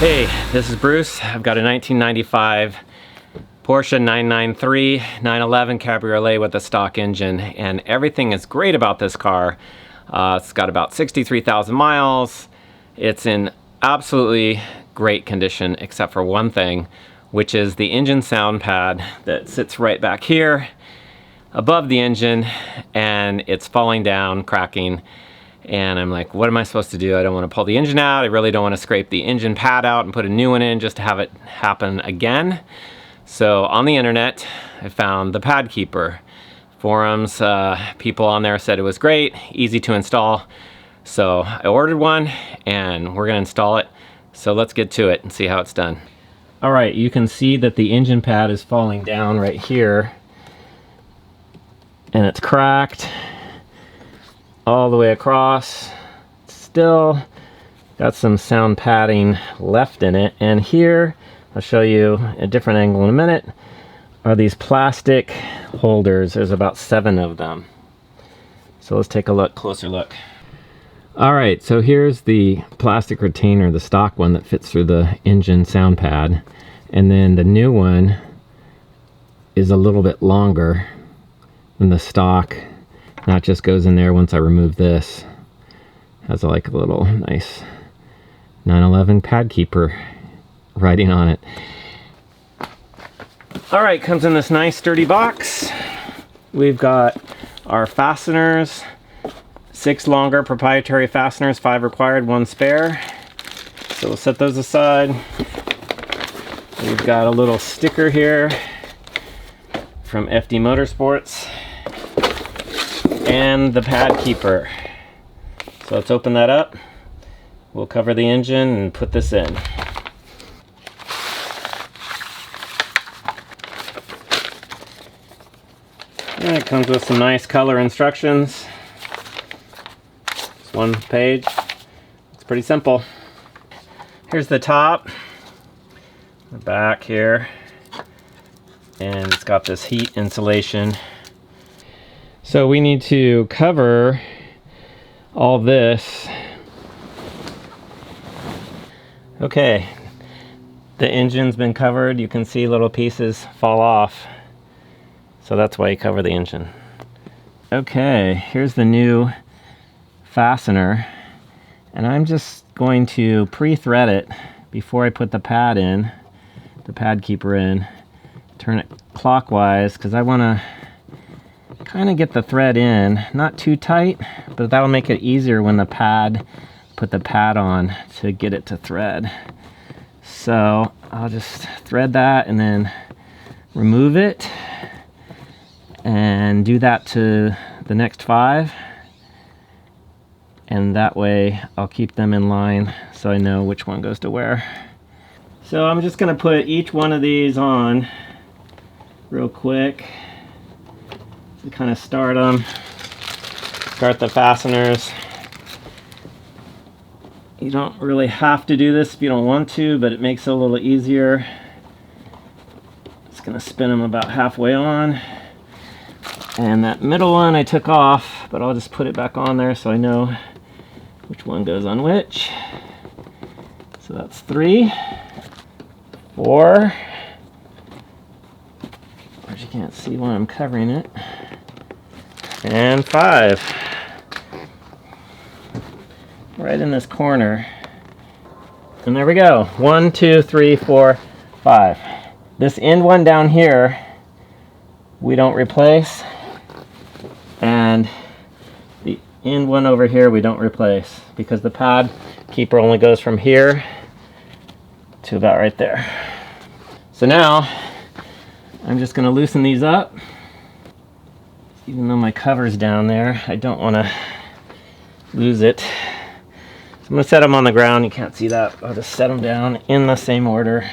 Hey, this is Bruce. I've got a 1995 Porsche 993 911 Cabriolet with a stock engine, and everything is great about this car. It's got about 63,000 miles. It's in absolutely great condition except for one thing, which is the engine sound pad that sits right back here above the engine, and it's falling down, cracking. And I'm like, what am I supposed to do? I don't want to pull the engine out. I really don't want to scrape the engine pad out and put a new one in just to have it happen again. So on the internet, I found the Pad Keeper. Forums, people on there said it was great, easy to install. So I ordered one and we're gonna install it. So let's get to it and see how it's done. All right, you can see that the engine pad is falling down right here. And it's cracked all the way across. Still got some sound padding left in it. And here, I'll show you a different angle in a minute, are these plastic holders. There's about 7 of them. So let's take a closer look. All right, so here's the plastic retainer, the stock one that fits through the engine sound pad. And then the new one is a little bit longer than the stock. That just goes in there once I remove this. Has like a little nice 911 Pad Keeper writing on it. All right, comes in this nice sturdy box. We've got our fasteners, 6 longer proprietary fasteners, 5 required, 1 spare. So we'll set those aside. We've got a little sticker here from FD Motorsports. And the Pad Keeper. So let's open that up. We'll cover the engine and put this in. And it comes with some nice color instructions. Just 1 page. It's pretty simple. Here's the top, the back here, and it's got this heat insulation. So we need to cover all this. Okay, the engine's been covered. You can see little pieces fall off. So that's why you cover the engine. Okay, here's the new fastener. And I'm just going to pre-thread it before I put the pad in, the Pad Keeper in. Turn it clockwise because I want to kind of get the thread in, not too tight, but that'll make it easier when put the pad on to get it to thread. So I'll just thread that and then remove it and do that to the next 5. And that way I'll keep them in line so I know which one goes to where. So I'm just gonna put each one of these on real quick. To kind of start the fasteners. You don't really have to do this if you don't want to, but it makes it a little easier. Just gonna spin them about halfway on. And that middle one I took off, but I'll just put it back on there so I know which one goes on which. So that's 3, 4. But you can't see when I'm covering it. And 5. Right in this corner. And there we go. 1, 2, 3, 4, 5. This end one down here, we don't replace. And the end one over here, we don't replace. Because the Pad Keeper only goes from here to about right there. So now, I'm just going to loosen these up. Even though my cover's down there, I don't want to lose it. So I'm going to set them on the ground. You can't see that. I'll just set them down in the same order.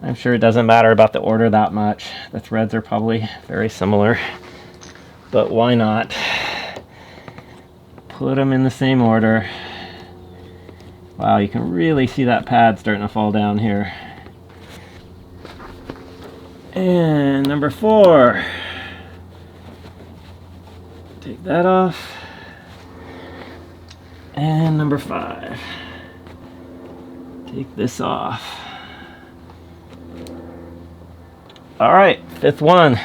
I'm sure it doesn't matter about the order that much. The threads are probably very similar. But why not? Put them in the same order. Wow, you can really see that pad starting to fall down here. And number 4. Take that off. And number 5. Take this off. All right, fifth one.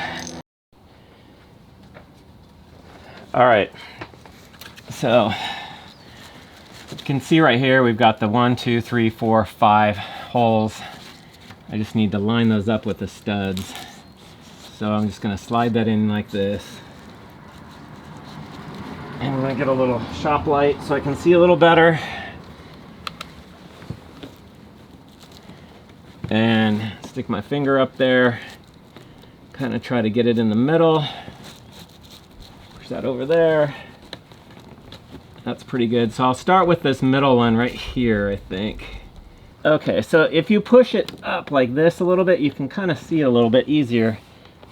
All right, so you can see right here we've got the 1, 2, 3, 4, 5 holes. I just need to line those up with the studs. So I'm just going to slide that in like this. And I'm going to get a little shop light so I can see a little better. And stick my finger up there. Kind of try to get it in the middle. Push that over there. That's pretty good. So I'll start with this middle one right here, I think. Okay, so if you push it up like this a little bit, you can kind of see it a little bit easier.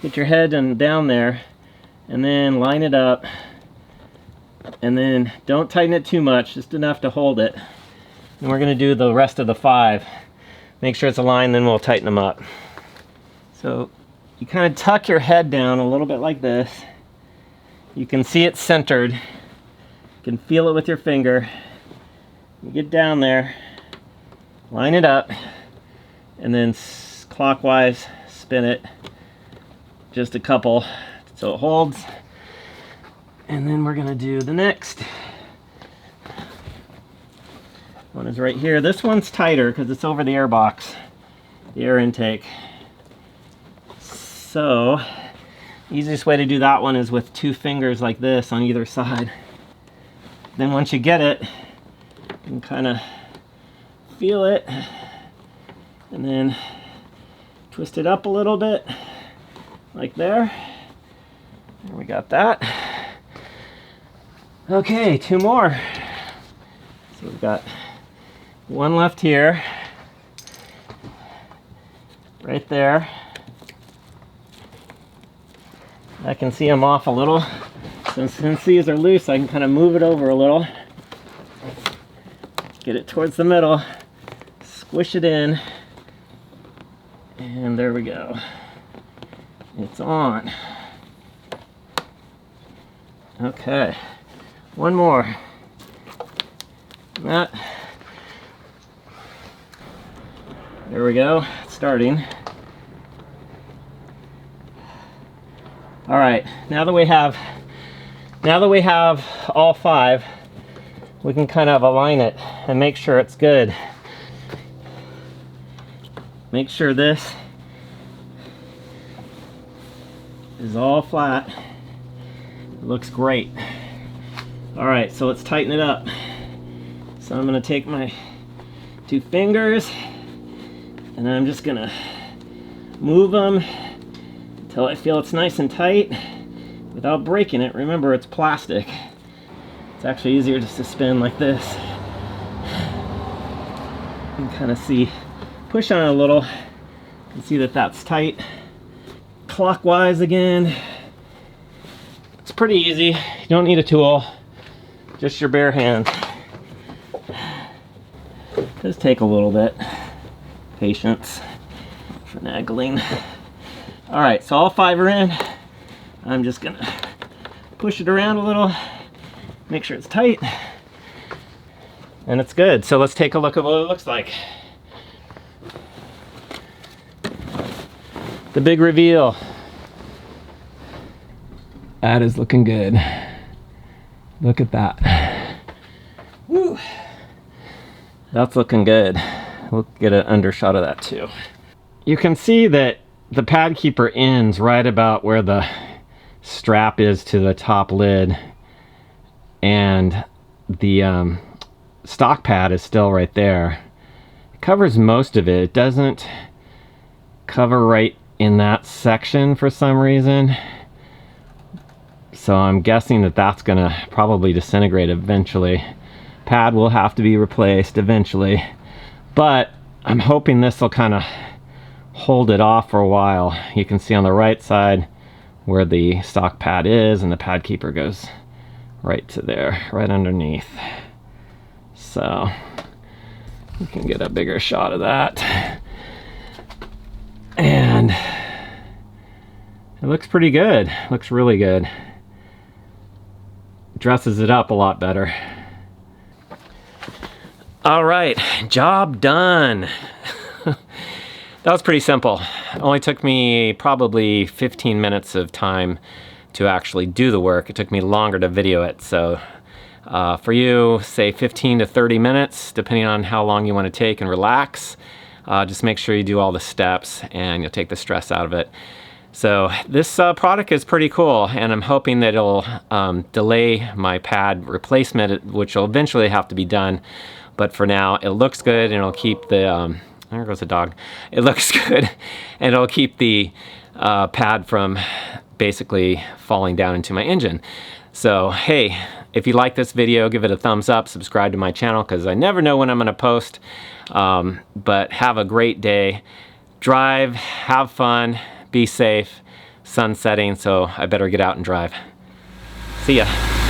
Get your head down there, and then line it up. And then don't tighten it too much, just enough to hold it. And we're gonna do the rest of the 5. Make sure it's aligned, then we'll tighten them up. So you kind of tuck your head down a little bit like this. You can see it centered. You can feel it with your finger. You get down there, line it up, and then clockwise spin it just a couple so it holds. And then we're gonna do the next one is right here. This one's tighter because it's over the air box, the air intake. So easiest way to do that one is with 2 fingers like this on either side. Then once you get it, you can kind of feel it and then twist it up a little bit like there. There, we got that. Okay, 2 more. So we've got one left here, right there. I can see them off a little. Since these are loose, I can kind of move it over a little. Get it towards the middle, squish it in, and there we go. It's on. Okay, one more. That. There we go, it's starting. All right, now that we have all 5, we can kind of align it and make sure it's good. Make sure this is all flat. It looks great. All right, so let's tighten it up. So I'm gonna take my 2 fingers and I'm just gonna move them until I feel it's nice and tight without breaking it. Remember, it's plastic. It's actually easier just to spin like this. You can kind of see, push on it a little, you can see that that's tight. Clockwise again. It's pretty easy. You don't need a tool, just your bare hand. Does take a little bit. Patience, finagling. All right, so all 5 are in. I'm just gonna push it around a little, make sure it's tight, and it's good. So let's take a look at what it looks like. The big reveal. That is looking good. Look at that. Woo. That's looking good. We'll get an undershot of that too. You can see that the pad keeper ends right about where the strap is to the top lid, and the stock pad is still right there. It covers most of it. It doesn't cover right in that section for some reason. So I'm guessing that that's gonna probably disintegrate eventually. Pad will have to be replaced eventually, but I'm hoping this will kind of hold it off for a while. You can see on the right side where the stock pad is, and the pad keeper goes right to there, right underneath. So we can get a bigger shot of that. And it looks pretty good. Looks really good. Dresses it up a lot better. All right, job done. That was pretty simple. It only took me probably 15 minutes of time to actually do the work. It took me longer to video it. So for you, say 15 to 30 minutes, depending on how long you want to take and relax. Just make sure you do all the steps and you'll take the stress out of it. So this product is pretty cool, and I'm hoping that it'll delay my pad replacement, which will eventually have to be done. But for now, it looks good, and it'll keep the, there goes the dog. It looks good, and it'll keep the pad from basically falling down into my engine. So, hey, if you like this video, give it a thumbs up, subscribe to my channel, because I never know when I'm gonna post. But have a great day. Drive, have fun, be safe. Sun's setting, so I better get out and drive. See ya.